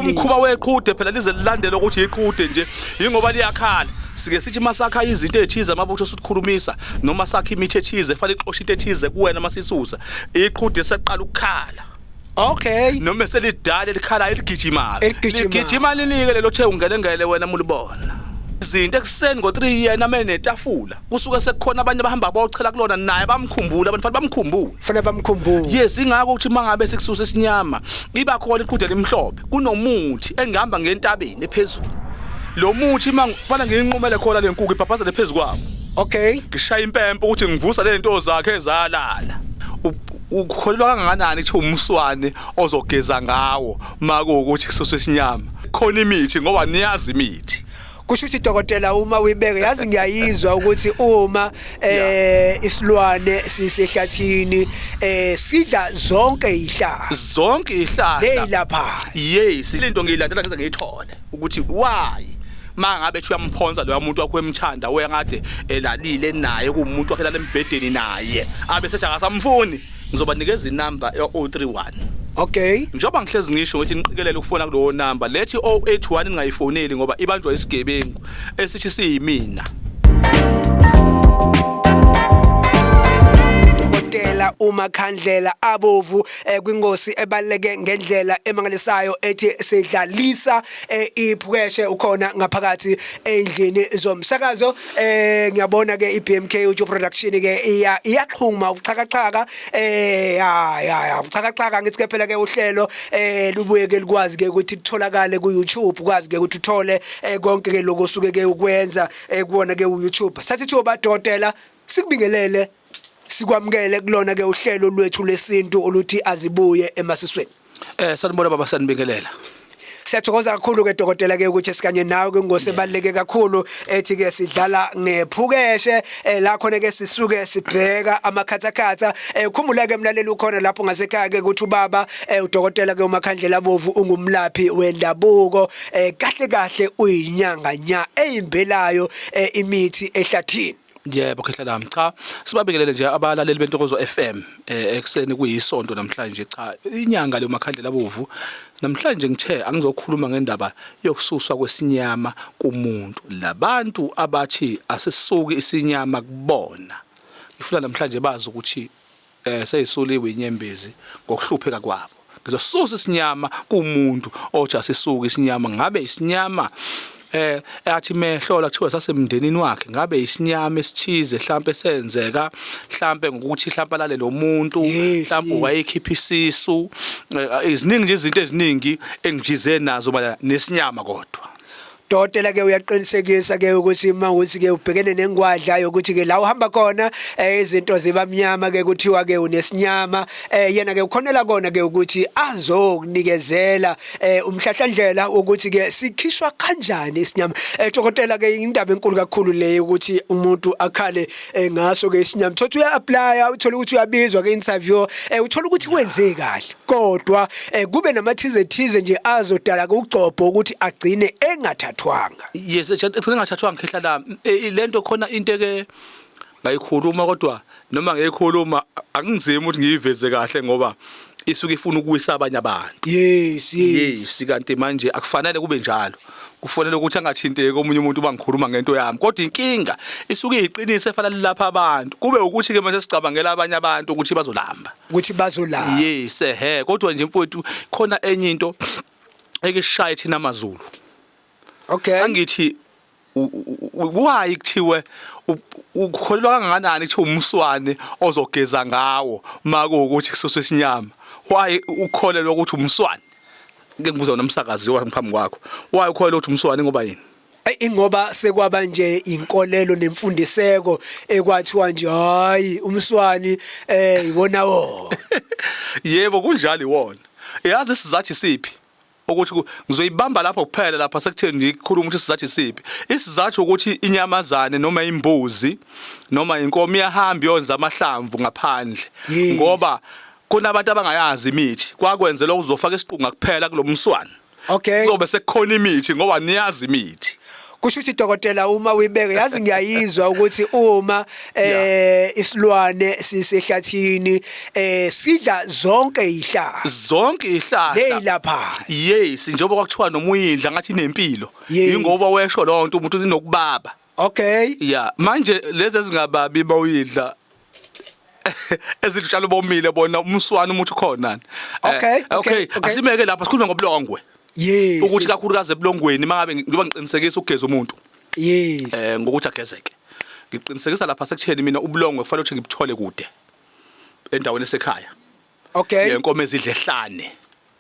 umkhuba weqhude phela lize lilandele ukuthi iqhude nje ingoba liyakhala sike sithi masakha izinto ethize amabutho sokukhulumisa noma sakha imithi ethize fanele ixoxa into ethize kuwena masisusa iqhude seqala ukukhala. Okay. Noma selidala likhala eligijimayo. Ligijima linike lelo the ungelengele wena mulibona. Izinto ekuseni ngo3 yena menetafula kusuka sekukhona abanye abahamba bayochela kulona naye bamkhumbula abantu fanele bamkhumbule. Yes ingakho ukuthi mangabe sekususa isinyama iba khona iqhude limhlophe kunomuthi engihamba ngentabeni ephezulu. Lo muthi mangifana nginqumele khona lenkukhu ibhabhazele phezulu kwabo. Okay. Ngishaya impempe ukuthi ngivusa lento zakhe ezalala. Ukholwa kangakanani ukuthi umswane ozogeza ngawo mako ukuthi kususwe isinyama khona imithi ngoba niyazi imithi. Kusho ukuthi dokotela uma uyibeke yazi ngiyayizwa ukuthi uma isilwane sisehlathini sidla zonke ihlahla leyilapha. Yes into ngiyilandela ngeze ngiyithole ukuthi why mangabe ethi uyamphonza lo muntu wakho emthanda wengade elalile naye kumuntu wakhe la embedeni naye abe sethi akasamfuni ngizoba nikeza inamba ya031. Okay. Njoba ngihlezi ngisho ukuthi niqikelele ukufona kulowo number lethi 081 ningayifoneli ngoba ibanjwa isigebengu esithi siyimina. Dokotela uMakhandlela Abovu kwingosi ebaleke ngendlela emangalisayo ethi sedlalisa iphweshe ukhona ngaphakathi endlini zomsakazo. Ngiyabona ke iBMK uJo production ke iyaxhuma ubuxhakaxhaka ubuxhakaxhaka ngithi ke phela ke uhlelo lubuye ke likwazi ke ukuthi litholakale ku YouTube ukwazi ke ukuthi uthole konke ke lokho suke ke ukwenza kuona ke uYouTube. Sathi thoba dokotela sikubingelele sikwamukele kulona ke uhlelo lwethu lesintu oluthi azibuye emasisweni. Sanibona baba sanibingelela. Siyathokoza kakhulu ke dokotela ke ukuthi sikanye nawe ke ngosebaleke kakhulu ethi ke sidlala ngephukeshe la khona ke sisuke sibheka amakhathakhatha ukhumbula ke emlaleli ukhona lapho ngasekhaya ke ukuthi ubaba udokotela ke uMakhandlela Abovu ungumlaphi wendabuko kahle uyinyanga nya eyimbelayo imithi ehlathini. Yebo khehla cha sibabingelele nje abalaleli bentokozo FM ekseni kuyisonto namhlanje cha inyanga le uMakhandlela Abovu namhlanje ngithe angizokhuluma ngendaba yokususwa kwesinyama kumuntu labantu abathi asisuki isinyama kubona. Ngifuna namhlanje bazi ukuthi seyisuliwe inyembezi ngokuhlupheka kwabo. Ngizosusa isinyama kumuntu othi asisuki isinyama ngabe isinyama athi mehlola kuthiwa sasemndenini wakhe ngabe isinyama esithize mhlambe senzeka mhlambe ngokuthi mhlambe lale lo muntu mhlambe wayekhipha isisu iziningi nje izinto eziningi engijize nazo bala nesinyama kodwa. Dokotela ke uyaqinisekisa ke ukuthi mawuthi ke ubhekene nengwadla yokuthi ke la uhamba khona izinto zibamnyama ke kuthiwa ke unesinyama yena ke ukhonela kona ke ukuthi azokunikezela umhlahlandlela ukuthi ke sikhishwa kanjani isinyama. Dokotela ke indaba enkulu kakhulu le ukuthi umuntu akhale ngaso ke isinyama thothi uya apply uthola ukuthi uyabizwa ke interview uthola ukuthi wenze kahle kodwa kube namathize nje azodala ke ugcobho ukuthi agcine engathathwanga. Yes egcine engathathwanga khehla la lento khona into ke ngayikhuluma kodwa noma ngeyikhuluma angizimi ukuthi ngiyiveze kahle ngoba isuke ifuna ukuwisa abanye abantu. Yes kanti manje akufanele kube njalo. Kufanele ukuthi angathinteke komunye umuntu bangikhuluma ngento yami kodwa inkinga isuke iyiqinise efanele lapha abantu kube ukuthi ke manje sicabangela abanye abantu ukuthi bazolamba. Yes kodwa nje mfowethu khona enye into ekishaya thina amaZulu. Okay. Angithi why kuthiwe ukholwa kangakanani ukuthi umswane ozogeza ngawo mako ukuthi kususwe isinyama. Why ukholelwa ukuthi umswane? Ngeke ngibuza nomsakazi waphambi kwakho. Why ukholelwa ukuthi umswane ngoba yini? Ingoba sekwaba nje inkolelo nemfundiseko ekwathiwa nje hayi umswani iwona wo. Yebo kunjalo iwona. Yazi isizathi siphi? Ukuthi ngizoyibamba lapho kuphela lapha sekutheni ngikhuluma ukuthi sizathu siphi isizathu ukuthi inyamazane noma imbuzi noma inkomo iyahamba iyonza amahlamvu ngaphandle ngoba kunabantu abangayazi imithi kwakwenzela ukuzofaka isiqunga kuphela kulomswane. Okay. Kuzobe sekukhona imithi ngoba niyazi imithi. kusho ukuthi dokotela uma uyibeka yazi ngiyayizwa ukuthi uma isilwane sisehlathini sidla zonke ihlahla leyilapha yes njengoba kwakuthiwa nomuyidla ngathi inempilo Yes. ingoba wesho lonto umuntu unokubaba okay yeah manje lezi ezingababi bawuyidla ezilutshalo bomile bona umswane umuthi khona okay asimeke lapha sikhuluma ngobulongwe yes ukuthi kakhulukazi ebulongweni mangabe ngiba ngiqinisekisa ukugeza umuntu yes ngokuthi agezeke ngiqinisekisa lapha sekutheni mina ubulongwe kufanele ukuthi ngibuthole kude endaweni esekhaya okay yenkomo ezidle ehlane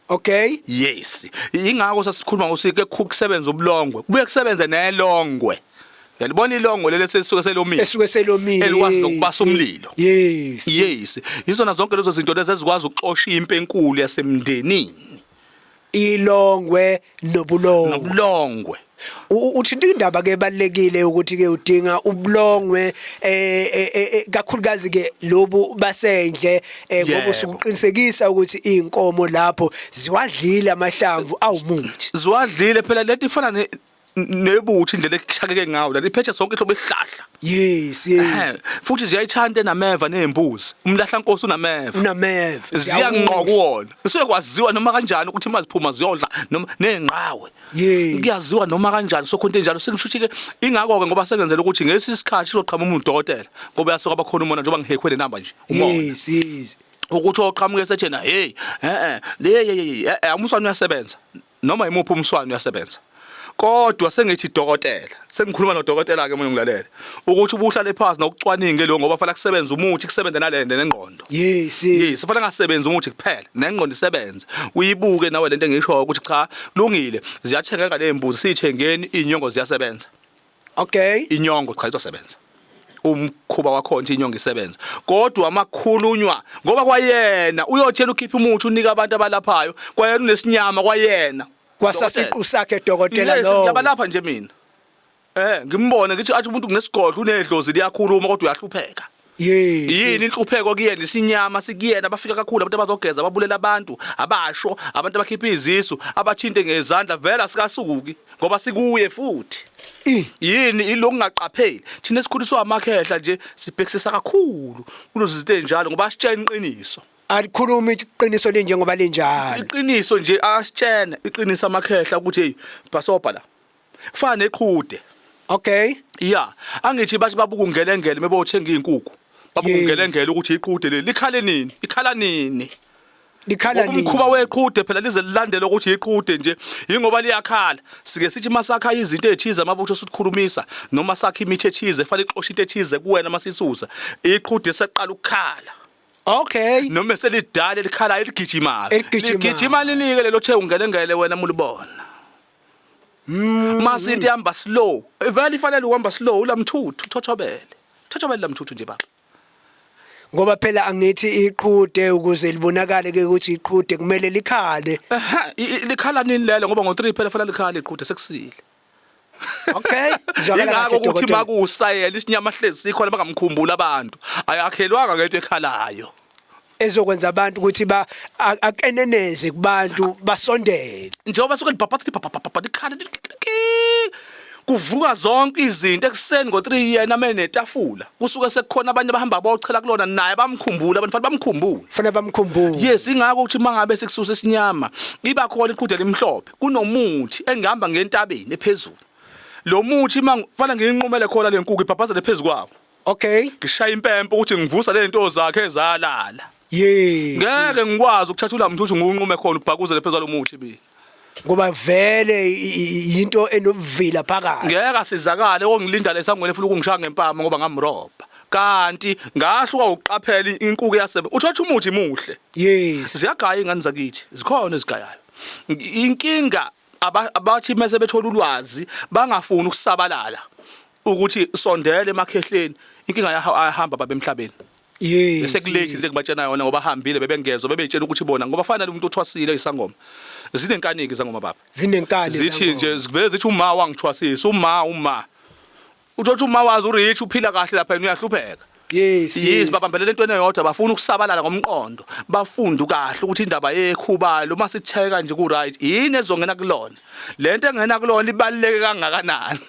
okay yes ingakho sasikhuluma ngosike kusebenza ubulongwe kubuye kusebenze nelongwe yalibona ilongwe lele sesuke selomile elikwazi nokubasa umlilo yes izona zonke lezo zinto lezi ezikwazi ukuxosha impi enkulu yasemndenini ilongwe nobulongwe uthinta indaba ke balekile ukuthi ke udinga ubulongwe kakhulukazi ke lobu basendle ngoba usuqinisekisa ukuthi inkomo lapho ziwadlile amahlamvu awumuthi ziwadlile phela lento ifana nebuthi indlela ekushakeke ngawo la liphethe sonke ihlobo esihlahla yes futhi ziyayithanda enameva nezimbuzi umlahla nkosi unameva ziyanqoqa kuwona usuke kwaziwa noma kanjani ukuthi maziphuma ziyodla noma nenqawe kuyaziwa noma kanjani sokhonto enjalo sengisho ukuthi ke ingakho ke ngoba sengenzela ukuthi ngesi isikhathi sizoqhama umuntu udokotela ngoba yasuka abakhona umona njengoba ngihekwe le number nje yes ukuthi oqhamuke sethena hey umuswane uyasebenza noma imuphi umswane uyasebenza kodwa sengithi dokotela sengikhuluma nodokotela ke mina ngilalela ukuthi ubuhlale phansi nokucwaninga lo ngoba fanele kusebenza umuthi kusebenza nalende nengqondo yes fanele ngasebenza umuthi kuphela nengqondo isebenze uyibuke nawe lento engisho ukuthi cha kulungile ziyathengeka lezimbuzi sithengeni inyongo ziyasebenza okay inyongo cha izosebenza umkhuba wakho nje inyongo isebenza kodwa amakhulunywa ngoba kwayena uyotshela ukhipha umuthi unika abantu abalaphayo kwayena unesinyama kwayena kwasasiqu sakhe dokotela lo ngiyabalapha nje mina ngimbone ngithi athi umuntu kunesigodlo unedlozi liyakhuluma kodwa uyahlupheka yini inhlupheko kuyena isinyama sikuyena abafika kakhulu abantu abazogeza babulela abantu abasho abantu abakhipha izisu abathinte ngezandla vela sikasuki ngoba sikuye futhi yini ilokungaqapheli thina esikhuliswa amakhehla nje sibhekisisa kakhulu kulozo zinto enjalo ngoba asitshela iqiniso alikhuluma iqiniso linje ngoba linjalo iqiniso nje asitshena iqiniso amakhehla ukuthi hey basobha la kufana neqhude okay yeah angithi bathi babuka ungelengele mebothenga izinkukhu babuka ungelengele ukuthi iqhude leli ikhala nini umkhuba weqhude phela lize lilandele ukuthi iqhude nje ingoba liyakhala sike sithi masakha izinto ezithize amabutho sokukhulumisa noma sakha imithi ethize fanele ixosha into ethize kuwena masisusa iqhude seqala ukukhala okay noma selidala elikhala ligijima linike lelo the ungelengele wena mulibona mase into ihamba slow vele ifanele uhamba slow ulamthuthu thothobele lamthuthu nje baba ngoba phela angithi iqhude ukuze libonakale ke ukuthi iqhude kumele likhale likhala nini lelo ngoba ngo3 phela fanele likhale iqhude sekusile okay ingakho ukuthi makusayela isinyama hlezi sikhona bangamkhumbula abantu ayakhelwanga ngento ekhalayo ezokwenza abantu ukuthi akeneneze kubantu basondele njengoba suke libhabhatha likhala kuvuka zonke izinto ekuseni ngo3 yena menetafula kusuke sekukhona abanye abahamba bayochela kulona naye bamkhumbula abantu fanele bamkhumbule yes ingakho ukuthi mangabe sekususa isinyama iba khona iqhude limhlophe kunomuthi engihamba ngentabeni ephezulu lo muthi mangifana nginqumele khona lenkukhu ibhabhazele phezulu kwawo okay ngishaya impempe ukuthi ngivusa lento zakhe ezalala ngeke ngikwazi ukuthatha ulamthuthu ngiwunqume khona ubhakuzele phezulu umuthi bi ngoba vele into enobuvila phakathi ngeke asizakale ongilinda lesangwele futhi ukungishaya ngempama ngoba ngamrobha kanti ngashuka uqaphela inkukhu yasebe uthatha umuthi muhle yes ziyagaya ingane zakithi zikhona ezigayayo inkinga abathi mase bethola ulwazi bangafuni ukusabalala ukuthi sondele emakhehleni inkinga ayahamba baba emhlabeni yes sekulate nje kubatshena yona ngoba hambile bebengezwe bebetshela ukuthi bona ngoba fanele umuntu othwasile isangoma zinenkaniki izangoma baba zinenkani zithi nje vele zithi uma wangithwasisa uma uthothi uma wazi urich uphila kahle lapha uyahlupheka yes babambele lento eyodwa bafuna ukusabalala ngomqondo bafunda kahle ukuthi indaba yekhubalo uma sitheka nje ku right yini ezongena kulona lento engena kulona ibaluleke kangakanani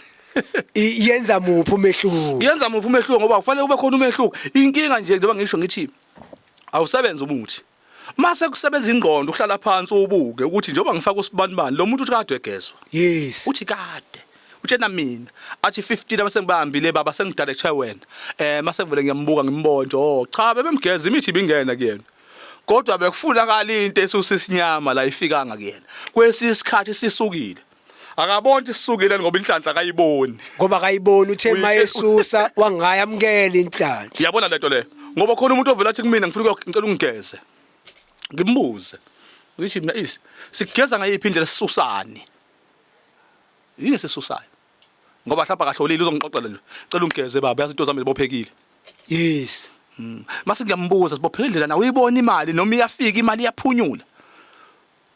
yenza muphi umehluko yenza muphi umehluko ngoba kufanele kube khona umehluko inkinga nje njengoba ngisho ngithi awusebenza umuthi mase kusebenza ingqondo uhlala phansi ubuke ukuthi njengoba ngifaka usibanibani lo muntu uthi kade egezwa yes uthi kade utshena mina athi 15 abase ngibambile baba sengidirecthe wena mase ngivele ngiyambuka ngimbonje cha bebemgeza imithi ibingena kuyena kodwa bekufunakala into esusisinyama la ifikanga kuyena kwesisikhathi sisukile akabona isisukile ngoba inhlanhla akayiboni ngoba akayiboni uthe mayesusa wangayamkela inhlanhla yabona lento le ngoba khona umuntu ovela athi kumina ngifuna ngicela ungigeze ngimbuze ngithi mina sigeza ngayiphi indlela sisusani yini sisusayo ngoba hlapha kahlolile uzongixoxela nje cela ungigeze baba yazinto zami zibophekile yes mase ngiyambuza sibophekile na uyibona imali noma iyafika imali iyaphunyula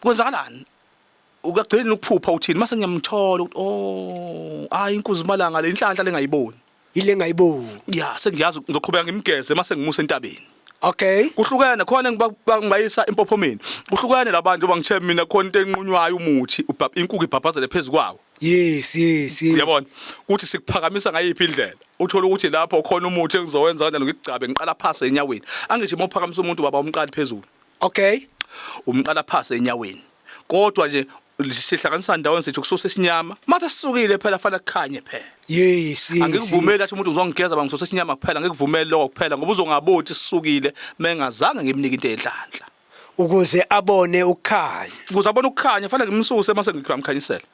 kwenzakalani ukagcina ukuphupha uthini mase ngiyamthola ukuthi hayi inkuzi malanga le inhlanhla lengayiboni ile ngayiboni ya sengiyazi ngizoqhubeka ngimgeze mase ngimusa entabeni okay kuhlukene khona ngibayisa empophomeni kuhlukene labantu bangithe mina khona into enqunywayo umuthi inkukhu ibhabhazele phezukwawo yes uyabona ukuthi sikuphakamisa ngayiphi indlela uthola ukuthi lapho khona umuthi engizowenza kanjani ngikucabe ngiqala phasa enyaweni angithi mawuphakamisa umuntu baba umqali phezulu okay umqala phasa enyaweni kodwa nje sihlanganisa ndawonye sithi ukususa isinyama mase sisukile phela fanele kukhanye phela yes angikuvumeli athi umuntu uzongigeza bangisusa isinyama kuphela angikuvumeli lokho kuphela ngoba uzongabothi sisukile mengazange ngimnike into enhlanhla ukuze abone ukukhanya ukuze abone ukukhanya fanele ngimsuse mase ngikhanyisela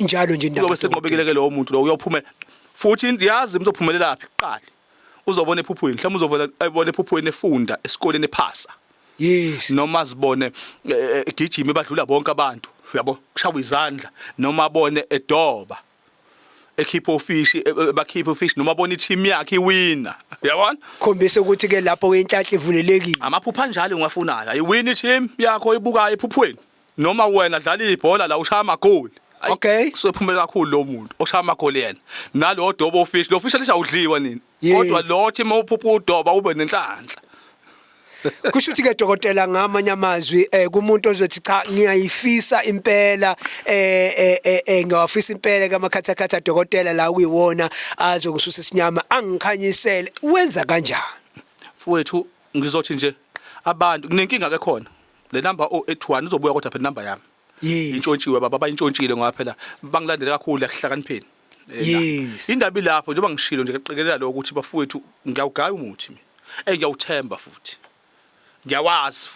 njalo nje indaba uzobe senqobekeleke lo muntu lo uyophumela futhi ndiyazi umzophumelela laphi kuqala uzobona ephuphweni mhlawumbe uzovela ayibona ephuphweni efunda esikoleni ephasa yes noma zibone egijima badlula bonke abantu yabo kushawa izandla noma abone edoba ekhipha ofishi bakhipha ofishi noma abone i-team yakhe iwina yabona khombisa ukuthi ke lapho inhlanhla ivulelekile amaphupha njalo ungafunayo ayiwina i-team yakho ibukayo ephuphweni noma wena dlala ibhola la ushaya amagoli okay sophumela kakhulu lo muntu oshaya amagoli yena nalo doba ofishi lo fishi lishawudliwa nini kodwa lo team uphupha udoba ube nenhlanhla kusho ukuthi ke dokotela ngamanye amazwi kumuntu ozothi cha ngiyayifisa impela ngiyafisa impela kamakhathakhatha dokotela la kuyiwona azongisusa isinyama angikhanyisele wenza kanjani mfowethu ngizothi nje abantu kunenkinga ke khona le number 081 uzobuya kodwa phela number yami intshontshiwe baba bayintshontshile ngoba phela bangilandele kakhulu ekuhlakanipheni yes indaba ilapho njengoba ngishilo nje keqikelela lo ukuthi bafowethu ngiyawugaya umuthi mina ngiyawuthemba futhi ngiyawazi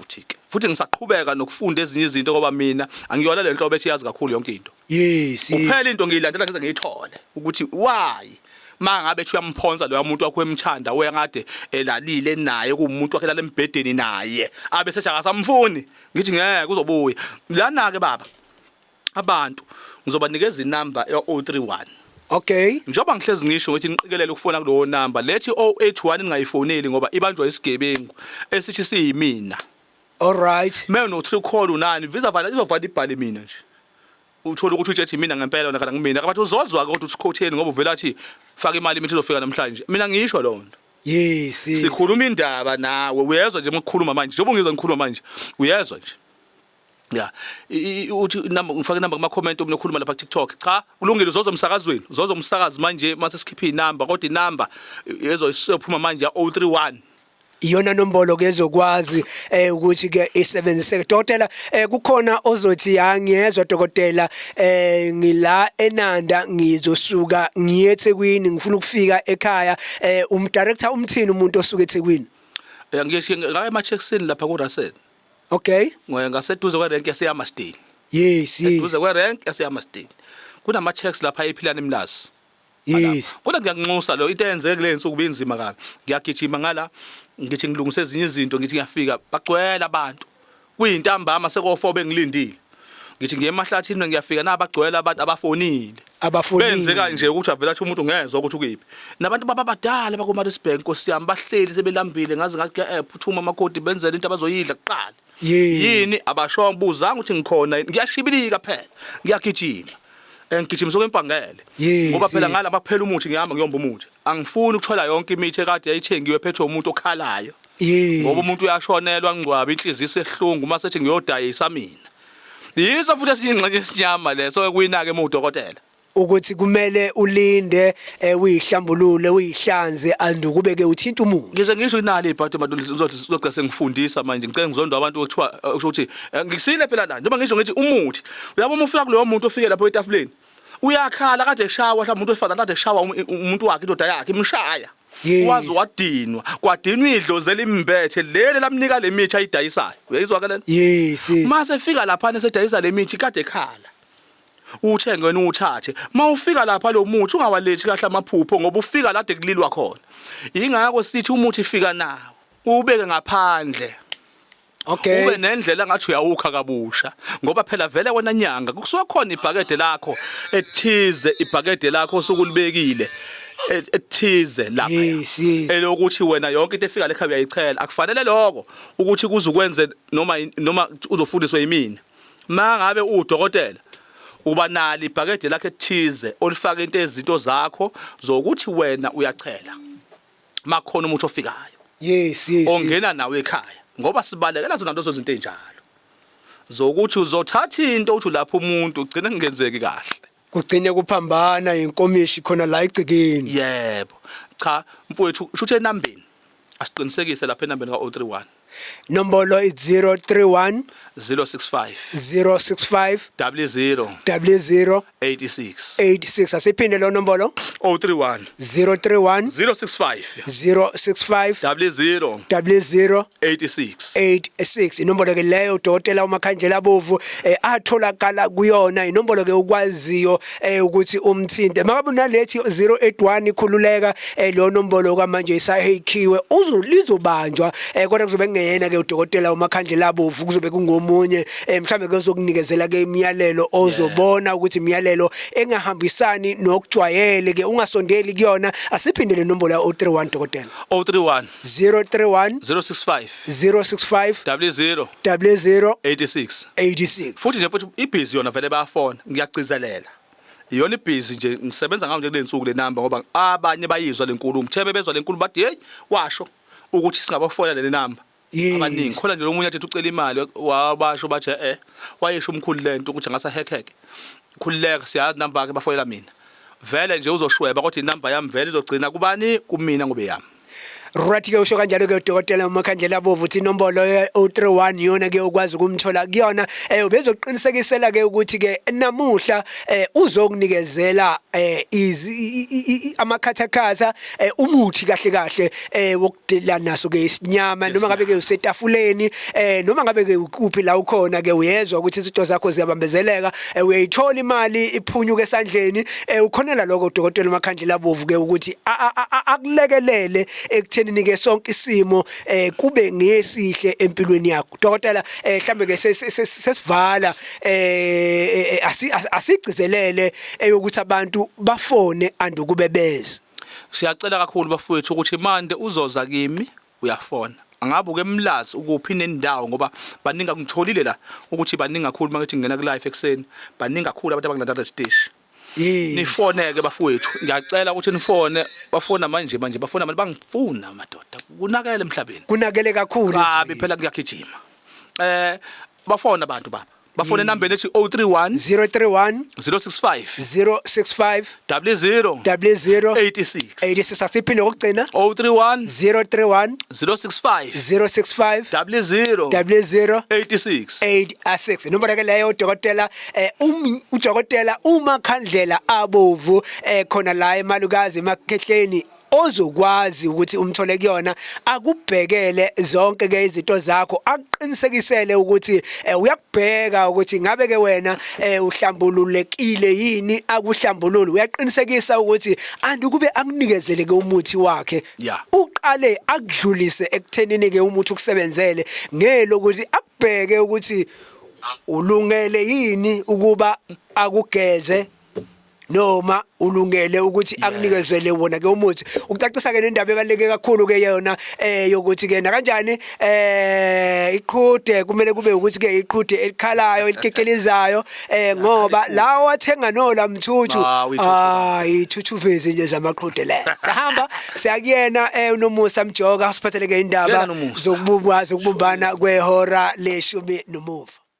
futhi ngisaqhubeka nokufunda ezinye izinto ngoba mina angiyona le nhlobo ethi yazi kakhulu yonke into yes kuphela into ngiyilandela ngize ngiyithole ukuthi why mangabe ethi uyamphonza lo muntu wakho emthanda wengade elalile naye kuumuntu wakhe la embhedeni naye abe sethi akasamfuni ngithi ngeke uzobuya lana ke baba abantu ngizobanikeza inamba ya031 okay njoba ngihlezi ngisho ukuthi niqikelele ukufona kulowo number lethi 081 ningayifoneli ngoba ibanjwa isigebengu esithi siyimina all right mina no 3 call unani visa vala izovala ibhale mina nje uthola ukuthi ujethi mina ngempela nakala ngimina abantu uzozwa kodwa usikhotheni ngoba uvela athi faka imali imithi izofika namhlanje mina ngisho lonto yes sikhuluma indaba nawe uyezwa nje ukukhuluma manje njengoba ngizwa ngikhuluma manje uyezwa nje ya uthi number ngifake number kuma comment omne okhuluma lapha TikTok cha kulungile uzozo umsakazweni uzozo umsakazi manje mase sikhipha inamba kodwa inamba ezophuma manje ya 031 iyona nombolo ke ezokwazi ukuthi ke isebenzise dokotela kukhona ozothi yangiyezwa dokotela ngila eNanda ngizosuka ngiye eThekwini ngifuna ukufika ekhaya umdirector umthini umuntu osuka eThekwini ngiye ngaya emachecksini lapha ku Russell okay ngoya ngaseduze kwerenk yaseYamasteni yes eduze kwerenk yaseYamasteni kunama checks lapha ephilana emlazi yes kodwa ngiyanxusa lo into eyenzeke kule nsuku benzima kabi ngiyagijima ngala ngithi ngilungise ezinye izinto ngithi ngiyafika bagcwele abantu kuyintambama seko4 bengilindile ngithi ngiye emahlathini ngiyafika nabagcwele abantu abafonile benzeka nje ukuthi avela athi umuntu ngezwe ukuthi ukuphi nabantu babadala bakoMaritzburg Nkosi yami bahleli sebelambile ngazi ngathi phuthuma amakhodi benzele into abazoyidla kuqala yini abasho ngibuzanga ukuthi ngikhona ngiyashibilika phela ngiyagijima ngigijimisa kwempangele ngoba phela ngala baphela umuthi ngihamba ngiyomba umuthi angifuni ukuthola yonke imithi ekade yayithengiwe phethwe umuntu okhalayo ngoba umuntu uyashonelwa ngcwabe inhliziyo isehlungu mase ethi ngiyodayisa mina yiso futhi esingxenye esinyama leso ekuyina ke udokotela ukuthi kumele ulinde uyihlambulule uyihlanze andukube ke uthinta umuntu. Ngize ngisho inali ibhathi uzogcina sengifundisa manje ngicela ngizonda abantu ukuthi ngisile phela la njengoba ngisho ngithi umuthi uyabo uma ufika kulowo muntu ofike lapho etafuleni uyakhala kade eshawa mhlawumbe umuntu wesifazana kade eshawa umuntu wakhe indoda yakhe imshaya wazi wadinwa kwadinwa idlozi elimbethe leli lamnika lemithi ayidayisayo uyayizwa ke lena yes mase efika lapha nesedayisa lemithi kade ekhala uthenge wena uthathe mawufika lapha lo muthi ungawalethi kahle amaphupho ngoba ufika la de kulilwa khona ingakho sithi umuthi ifika nawo ubeke ngaphandle. Okay. Ube nendlela ngathi uyawukha kabusha ngoba phela vele wena nyanga kusuka khona ibhakede lakho ethize ibhakede lakho osukulibekile ethize lapha elokuthi wena yonke into efika lekhaya uyayichela akufanele lokho ukuthi kuze ukwenze noma uzofundiswa yimina mangabe udokotela uba nali ibhakede lakhe ethize olifaka izinto zakho zokuthi wena uyachela makhona umuntu ofikayo yes ongena nawe ekhaya ngoba sibalekela zona lezo zinto enjalo zokuthi uzothatha into uthi lapho umuntu ugcine ngenzeki kahle kugcine kuphambana inkomishi khona la igcikeni. Yebo cha mfowethu shuthe enambeni asiqinisekise lapha enambeni ka031 nombolo is 031 065 065 00 86 asiphinde lo nombolo 031 065 00 86 inombolo ke leyo udokotela uMakhandlela abovu atholakala kuyona inombolo ke ukwaziyo ukuthi umthinte makabe nalethi 081 ikhululeka lo nombolo kwamanje isahekhiwe lizobanjwa kodwa kuzobe ngeyena ke udokotela uMakhandlela abovu kuzobe kungomunye mhlambe kezokunikezela ke imiyalelo ozobona ukuthi imiyalelo engahambisani nokujwayele ke ungasondeli kuyona asiphindele inombolo ya 031 dokotela 031 065 00 86 futhi nje futhi ibhizi yona vele bayafona ngiyagcizelela iyona ibhizi nje ngisebenza ngayo nje kulensuku le number ngoba abanye bayizwa lenkulumo thebe bezwa lenkulumo bathi hey washo ukuthi singabafona le number abaningi khona nje lo munye athi ucela imali wabasho bathi wayisho umkhulu lento ukuthi ngasa hekheke khulileka siyazi number yakhe bafonela mina vele nje uzoshweba kodwa inumber yami vele izogcina kubani kumina ngobe yami. Right ke usho kanjalo ke udokotela uMakhandlela abovu uthi inombolo ye031 yona ke ukwazi ukumthola kuyona ubezoqinisekisela ke ukuthi ke namuhla uzokunikezela amakhathakhatha umuthi kahle wokudela naso ke isinyama noma ngabe ke usetafuleni noma ngabe ke ukuphi la ukhona ke uyezwa ukuthi izinto zakho ziyabambezeleka uyayithola imali iphunyuka esandleni ukhonela lokho udokotela uMakhandlela abovu ke ukuthi akulekelele ekutheni ke sonke isimo kube ngesihle empilweni yakho dokotela mhlambe ke sesivala asigcizelele ukuthi abantu bafone andukube beze. Siyacela kakhulu bafowethu ukuthi manje uzoza kimi uyafona angabe ke emlazi ukuphi nendawo ngoba baninga ngitholile la ukuthi baninga kakhulu mangithi ngena ku live ekseni baninga kakhulu abantu abangilandela stage nifoneke bafowethu ngiyacela ukuthi nifone bafona manje bafona manje bangifuna madoda kunakele emhlabeni kunakele kakhulu babi phela ngiyagijima bafona abantu baba bafone number ethi 031 065 00 86 asiphinde ukugcina 031 065 00 86 inombolo ke leyo udokotela udokotela uMakhandlela abovu khona la eMalukazi emakhehleni ozokwazi ukuthi umthole kuyona akubhekele zonke ke izinto zakho aqinisekisele ukuthi uyakubheka ukuthi ngabe ke wena uhlambululekile yini akuhlambulule uyaqinisekisa ukuthi andukube akunikezele ke umuthi wakhe uqale akudlulise ekuthenini ke umuthi ukusebenzele ngelokuthi akubheke ukuthi ulungele yini ukuba akugeze noma ulungele ukuthi akunikezele wona ke umuthi ucacisa ke nendaba ebaleke kakhulu ke yona yokuthi ke na kanjani iqhude kumele kube ukuthi ke iqhude elikhalayo elikekelizayo ngoba lawo wathenga nola mthuthu ithuthuvezi nje zamaqhude la sahamba siyakuyena uNomusa Mjoka usiphathele ke indaba zokubumbana kwehora leshumi nomuva.